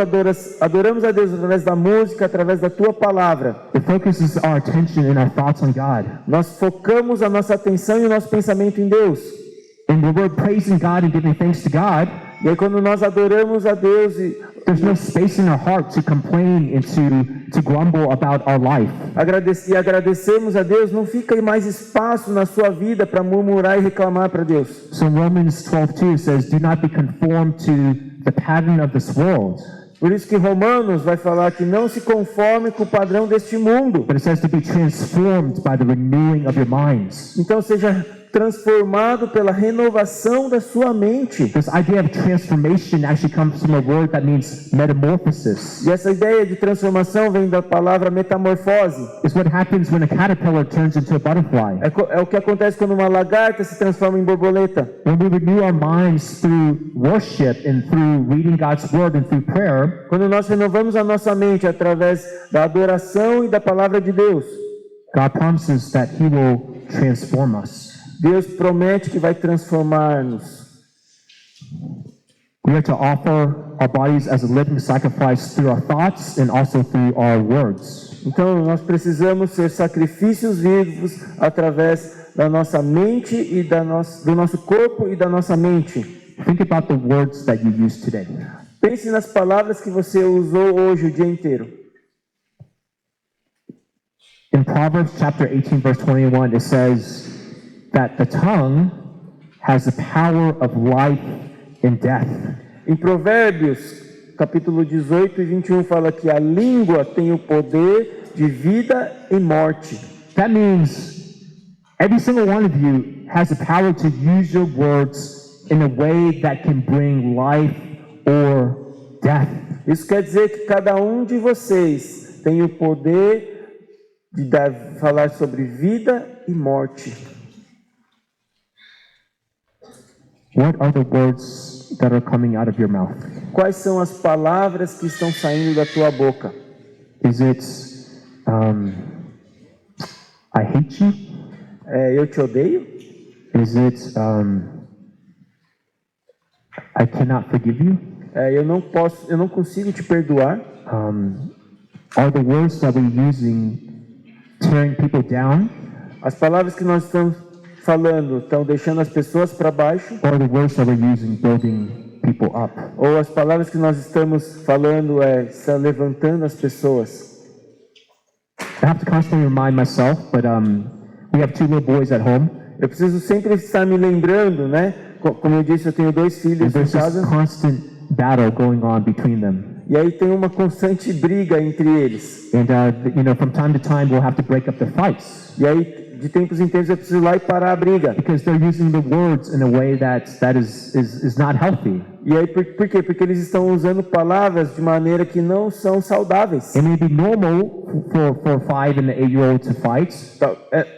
adoramos a Deus através da música, através da Tua Palavra, it focuses our attention and our thoughts on God. nós focamos a nossa atenção e o nosso pensamento em Deus. And when we're praising God and giving thanks to God, E aí, quando nós adoramos a Deus there's no space in our heart to complain and to grumble about our life. e agradecemos a Deus, não fica mais espaço na sua vida para murmurar e reclamar para Deus. So Romans 12:2 says, "Do not be conformed to the pattern of this world, Por isso que Romanos vai falar que não se conforme com o padrão deste mundo. but it says to be transformed by the renewing of your minds." Então seja transformado pela renovação da sua mente. This idea of transformation actually comes from a word that means metamorphosis. E essa ideia de transformação vem da palavra metamorfose. It's what happens when a caterpillar turns into a butterfly. É o que acontece quando uma lagarta se transforma em borboleta. When we renew our minds through worship and through reading God's word and through prayer, Quando nós renovamos a nossa mente através da adoração e da palavra de Deus, God promises that He will transform us. Deus promete que vai transformar-nos. We are to offer our bodies as a living sacrifice through our thoughts and also through our words. Então nós precisamos ser sacrifícios vivos através da nossa mente e do nosso corpo e da nossa mente. Think about the words that you use today. Pense nas palavras que você usou hoje o dia inteiro. In Proverbs chapter 18 verse 21, it says that the tongue has the power of life and death. Em Provérbios, capítulo 18 e 21, fala que a língua tem o poder de vida e morte. That means every single one of you has the power to use your words in a way that can bring life or death. Isso quer dizer que cada um de vocês tem o poder de falar sobre vida e morte. What are the words that are coming out of your mouth? Quais são as palavras que estão saindo da tua boca? Is it, I hate you? Eu te odeio? Is it, I cannot forgive you? Eu não consigo te perdoar? Are the words that we're using tearing people down? As palavras que nós estamos falando estão deixando as pessoas para baixo? Or are the words that we're using building people up? Ou as palavras que nós estamos falando estão levantando as pessoas? I have to constantly remind myself, but we have 2 little boys at home. Eu preciso sempre estar me lembrando, né? Como eu disse, eu tenho 2 And filhos em there's this casa. constant battle going on between them. E aí tem uma constante briga entre eles. And from time to time, we'll have to break up the fights E aí, de tempos em tempos, eu preciso ir lá e parar a briga. because they're using the words in a way that is not healthy. E aí, por quê? Porque eles estão usando palavras de maneira que não são saudáveis. It may be normal for 5 and 8-year-old to fight,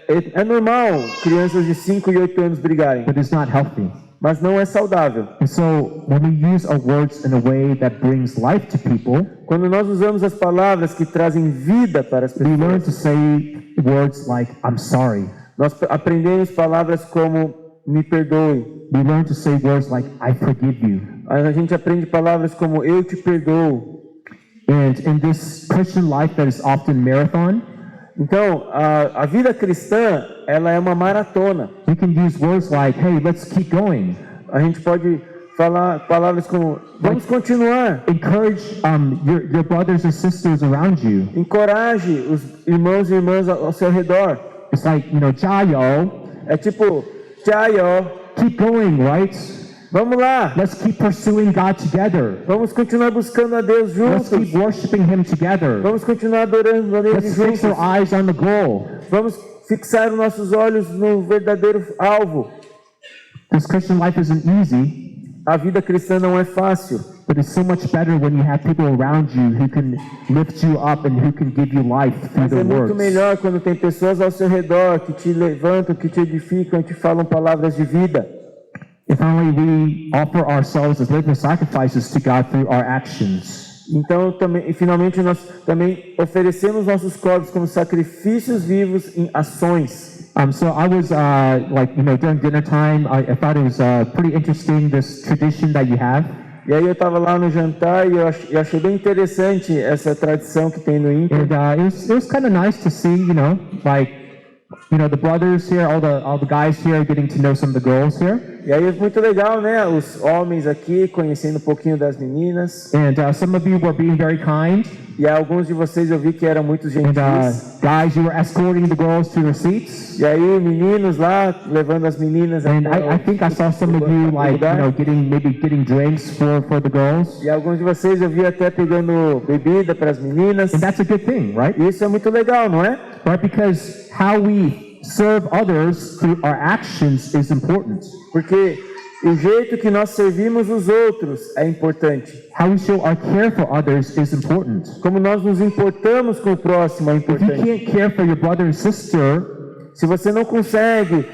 É normal crianças de 5 e 8 anos brigarem, but it's not healthy. mas não é saudável. And so when we use our words in a way that brings life to people, Quando nós usamos as palavras que trazem vida para as we learn pessoas, to say words like, I'm sorry. nós aprendemos palavras como me perdoe. We learn to say words like, I forgive you. A gente aprende palavras como eu te perdoo. And in this Christian life that is often marathon, Então, a vida cristã, ela é uma maratona. we can use words like, hey, let's keep going. A gente pode falar palavras como vamos continuar. Encourage your brothers and sisters around you. Encoraje os irmãos e irmãs ao seu redor. It's like, jayo, É tipo, tchaio, keep going, right? vamos lá. Let's keep pursuing God together. Vamos continuar buscando a Deus Let's juntos. keep worshiping Him together. Vamos continuar adorando a Deus Let's fix juntos. our eyes on the goal. Vamos fixar os nossos olhos no verdadeiro alvo. This Christian life isn't easy, A vida cristã não é fácil, but it's so much better when you have people around you who can lift you up and who can give you life through mas their é muito words. melhor quando tem pessoas ao seu redor que te levantam, que te edificam, que te falam palavras de vida. If only we offer ourselves as living sacrifices to God through our actions. Então, também, e finalmente, nós também oferecemos nossos corpos como sacrifícios vivos em ações. So I was during dinner time, I thought it was pretty interesting, this tradition that you have. E aí eu estava lá no jantar e eu achei bem interessante essa tradição que tem no Inter. And it was kind of nice to see, the brothers here, all the guys here getting to know some of the girls here. E aí é muito legal, né? Os homens aqui conhecendo um pouquinho das meninas. And some of you were being very kind. E alguns de vocês eu vi que eram muito And gentis. guys, you were escorting the girls to their seats. E aí meninos lá levando as meninas And até I think I saw some of you getting drinks for the girls. E alguns de vocês eu vi até pegando bebida para as meninas. And that's a good thing, right? E isso é muito legal, não é? Right? Because how we serve others through our actions is important. Porque o jeito que nós servimos os outros é importante. How we show our care for others is important. Como nós nos importamos com o próximo é If you importante. can't care for your brother and sister, Se você não consegue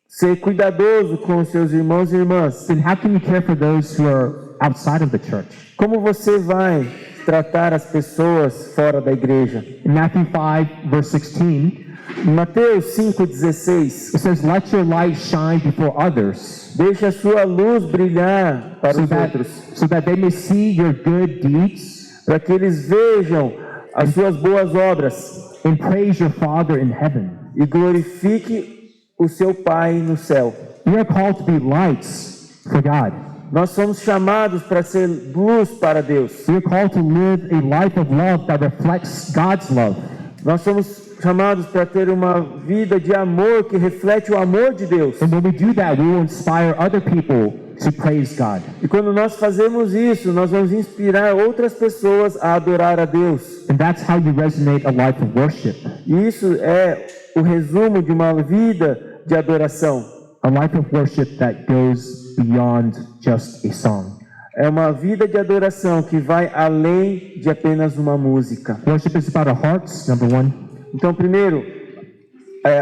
ser cuidadoso com os seus irmãos e irmãs, then how can you care for those who are outside of the church? como você vai tratar as pessoas fora da igreja? In Matthew 5, verse 16, Em Mateus 5,16, it says, "Let your light shine before others, deixe a sua luz brilhar para os outros, so that they may see your good deeds para que eles vejam as suas boas obras and praise your Father in heaven." e glorifique o seu Pai no céu. We are called to be lights for God. Nós somos chamados para ser luz para Deus. We are called to live a life of love that reflects God's love. Nós somos chamados para ter uma vida de amor que reflete o amor de Deus. And when we do that, we will inspire other people to praise God. E quando nós fazemos isso, nós vamos inspirar outras pessoas a adorar a Deus. And that's how you resonate a life of worship. E isso é o resumo de uma vida de adoração. A life of worship that goes beyond just a song. É uma vida de adoração que vai além de apenas uma música. Worship is about our hearts, number one. Então, primeiro,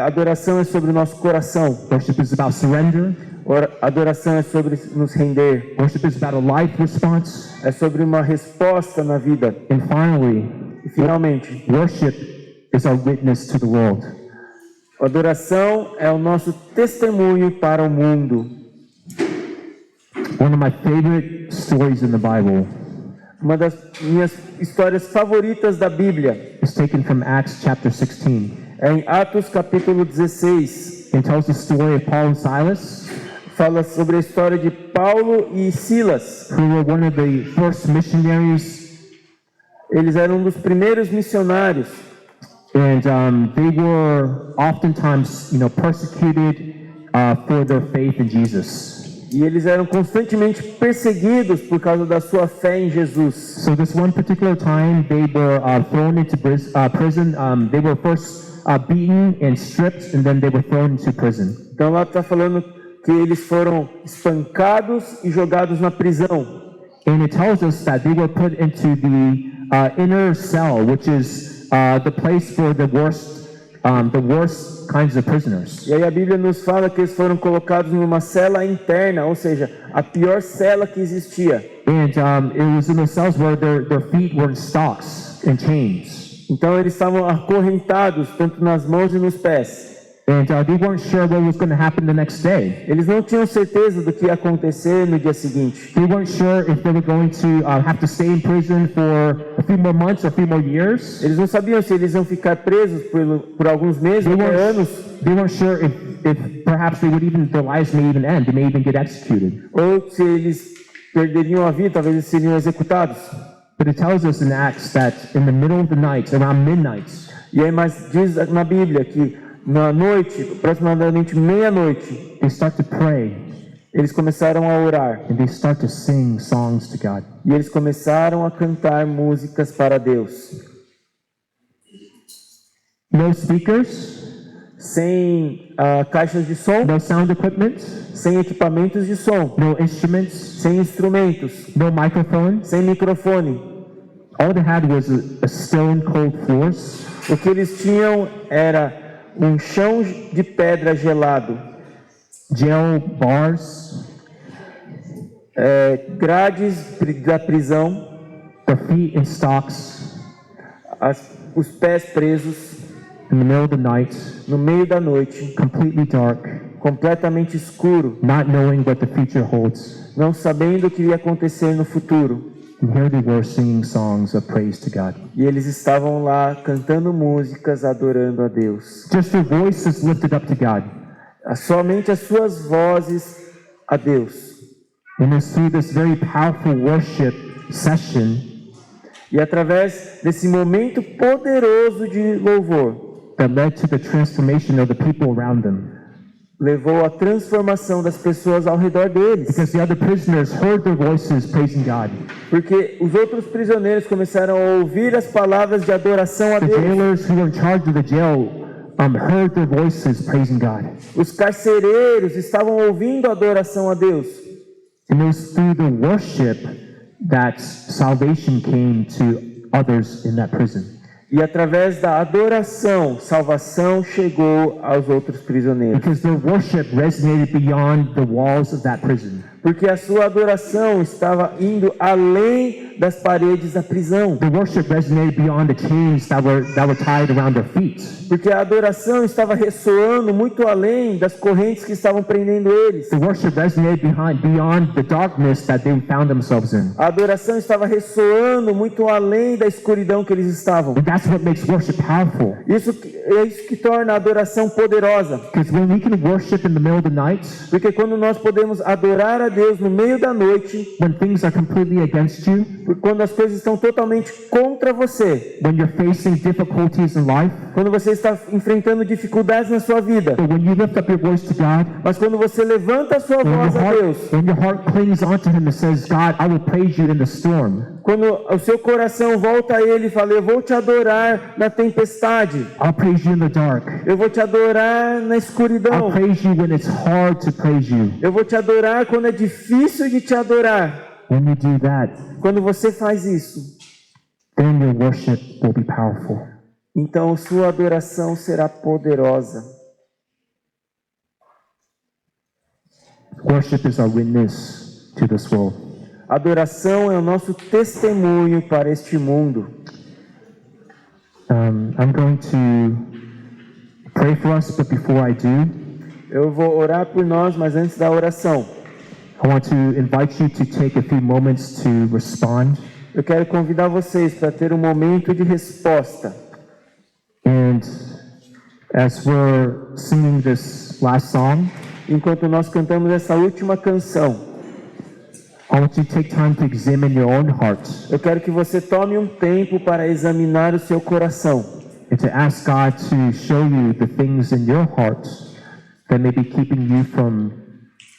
adoração é sobre o nosso coração. Worship is about surrender. Adoração é sobre nos render. Worship is about a life response. É sobre uma resposta na vida. And finally, E finalmente, worship is our witness to the world. adoração é o nosso testemunho para o mundo. One of my favorite stories in the Bible Uma das minhas histórias favoritas da Bíblia is taken from Acts chapter 16. é em Atos capítulo 16. It tells the story of Paul and Silas, Fala sobre a história de Paulo e Silas. who were one of the first missionaries, Eles eram um dos primeiros missionários. and they were oftentimes, persecuted for their faith in Jesus. E eles eram constantemente perseguidos por causa da sua fé em Jesus. So this one particular time, they were thrown into prison. They were first beaten and stripped, and then they were thrown into prison. Então lá está falando que eles foram espancados e jogados na prisão. And it tells us that they were put into the inner cell, which is the place for the worst the worst kinds of prisoners. E aí a Bíblia nos fala que eles foram colocados numa cela interna, ou seja, a pior cela que existia. And it was in the cells where their feet were in stocks and chains. Então eles estavam acorrentados, tanto nas mãos e nos pés. And they weren't sure what was going to happen the next day. Eles não tinham certeza do que ia acontecer no dia seguinte. They weren't sure if they were going to have to stay in prison for a few more months or a few more years. Eles não sabiam se eles iam ficar presos por alguns meses ou anos. They weren't sure if perhaps their lives may even end. They may even get executed. Ou se eles perderiam a vida, talvez eles seriam executados. But it tells us in Acts that in the middle of the night, around midnight, E aí, mas diz na Bíblia que na noite, aproximadamente meia-noite, they start to pray eles começaram a orar. and they start to sing songs to God. E eles começaram a cantar músicas para Deus. No speakers, Sem caixas de som, no sound equipment, sem equipamentos de som, no instruments, sem instrumentos, no microphone. sem microfone. All they had was a stone cold floors, O que eles tinham era um chão de pedra gelado, jail bars, grades da prisão, their feet in stocks os pés presos in the middle of the night, no meio da noite, completely dark, completamente escuro, not knowing what the future holds. não sabendo o que ia acontecer no futuro. And here they were singing songs of praise to God. E eles estavam lá cantando músicas, adorando a Deus. Just their voices lifted up to God. Somente as suas vozes a Deus. And it's through this very powerful worship session E através desse momento poderoso de louvor, that led to the transformation of the people around them. levou à transformação das pessoas ao redor deles. Because the other prisoners heard their voices praising God. Porque os outros prisioneiros começaram a ouvir as palavras de adoração a The Deus. jailers who were in charge of the jail heard their voices praising God. Os carcereiros estavam ouvindo a adoração a Deus. And it was through the worship that salvation came to others in that prison. E através da adoração, salvação chegou aos outros prisioneiros. Because their worship resonated beyond the walls of that prison. Porque a sua adoração estava indo além das paredes da prisão. The worship resonated beyond the chains that were tied around their feet. Porque a adoração estava ressoando muito além das correntes que estavam prendendo eles. The worship resonated beyond the darkness that they found themselves in. A adoração estava ressoando muito além da escuridão que eles estavam. And that's what makes worship powerful. Isso é isso que torna a adoração poderosa. Because when we can worship in the middle of the night, Porque quando nós podemos adorar a Deus no meio da noite, when things are completely against you, quando as coisas estão totalmente contra você, when you're facing difficulties in life, quando você está enfrentando dificuldades na sua vida, but when you lift up your voice to God, mas quando você levanta a sua voz a Deus, when your heart clings onto Him and says, God, I will praise you in the storm. quando o seu coração volta a Ele e fala, eu vou te adorar na tempestade, I'll praise you in the dark. eu vou te adorar na I'll escuridão, praise you when it's hard to praise you. eu vou te adorar quando é difícil de te adorar. When you do that, Quando você faz isso, then your worship will be powerful. então sua adoração será poderosa. Worship is our witness to this world. Adoração é o nosso testemunho para este mundo. I'm going to pray for us, but before I do, Eu vou orar por nós, mas antes da oração, I want to invite you to take a few moments to respond. eu quero convidar vocês para ter um momento de resposta. And as we're singing this last song, Enquanto nós cantamos essa última canção, I want you to take time to examine your own heart eu quero que você tome um tempo para examinar o seu coração and to ask God to show you the things in your heart that may be keeping you from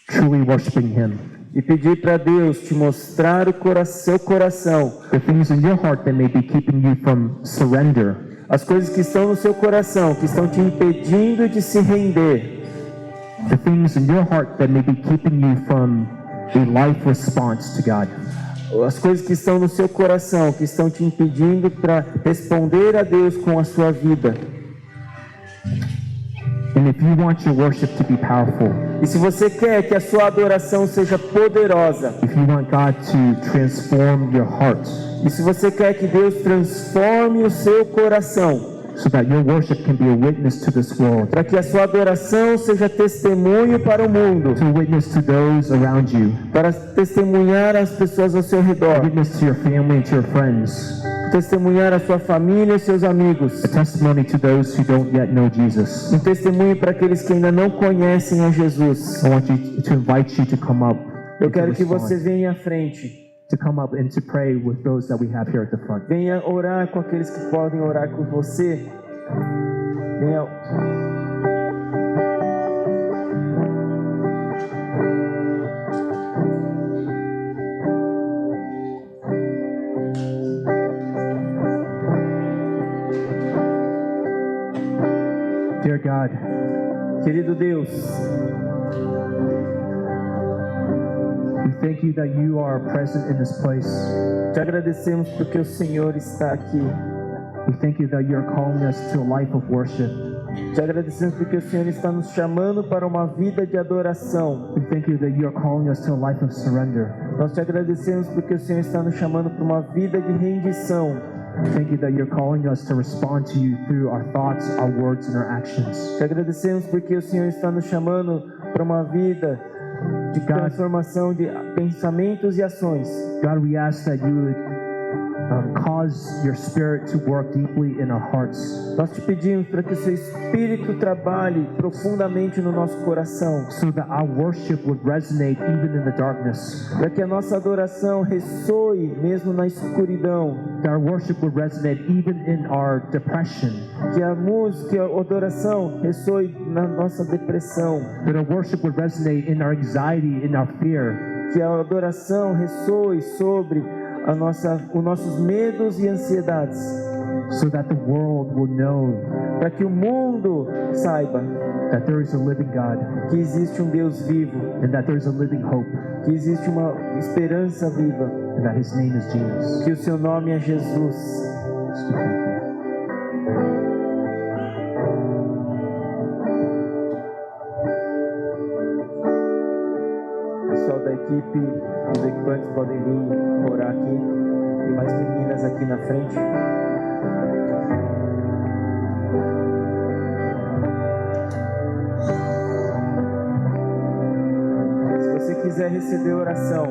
truly worshiping Him. e pedir para Deus te mostrar seu coração, The things in your heart that may be keeping you from surrender. as coisas que estão no seu coração, que estão te impedindo de se render, The things in your heart that may be keeping you from a life response to God. as coisas que estão no seu coração, que estão te impedindo para responder a Deus com a sua vida. And if you want your worship to be powerful, E se você quer que a sua adoração seja poderosa, if you want God to transform your heart e se você quer que Deus transforme o seu coração, so that your worship can be a witness to this world, para que a sua adoração seja testemunho para o mundo, to witness to those around you, para testemunhar as pessoas ao seu redor, witness to your family and to your friends, testemunhar a sua família e seus amigos, a testimony to those who don't yet know Jesus. um testemunho para aqueles que ainda não conhecem a Jesus. I want you to invite you to come up, Eu and to quero que você respond, venha à frente, to come up and to pray with those that we have here at the front. venha orar com aqueles que podem orar com você. Venha. Dear God, Querido Deus, we thank you that you are present in this place. te agradecemos porque o Senhor está aqui. We thank you that you're calling us to a life of worship. Te agradecemos porque o Senhor está nos chamando para uma vida de adoração. We thank you that you're calling us to a life of surrender. Nós te agradecemos porque o Senhor está nos chamando para uma vida de rendição. We thank you that you're calling us to respond to you through our thoughts, our words, and our actions. Te agradecemos porque o Senhor está nos chamando para uma vida de transformação de pensamentos e ações. God, we ask that you would cause your spirit to work deeply in our hearts, Nós te pedimos para que o seu Espírito trabalhe profundamente no nosso coração, so that our worship would resonate even in the darkness. para que a nossa adoração ressoe mesmo na escuridão, That our worship would resonate even in our depression. que a música, que a adoração ressoe na nossa depressão, That our worship would resonate in our anxiety, in our fear. que a adoração ressoe sobre os nossos medos e ansiedades, So that the world will know para que o mundo saiba that there is a living God que existe um Deus vivo, and that there is a living hope que existe uma esperança viva, and that His name is Jesus. que o seu nome é Jesus. O pessoal da equipe, os equipantes podem vir orar aqui. Tem mais meninas aqui na frente. Se você quiser receber oração,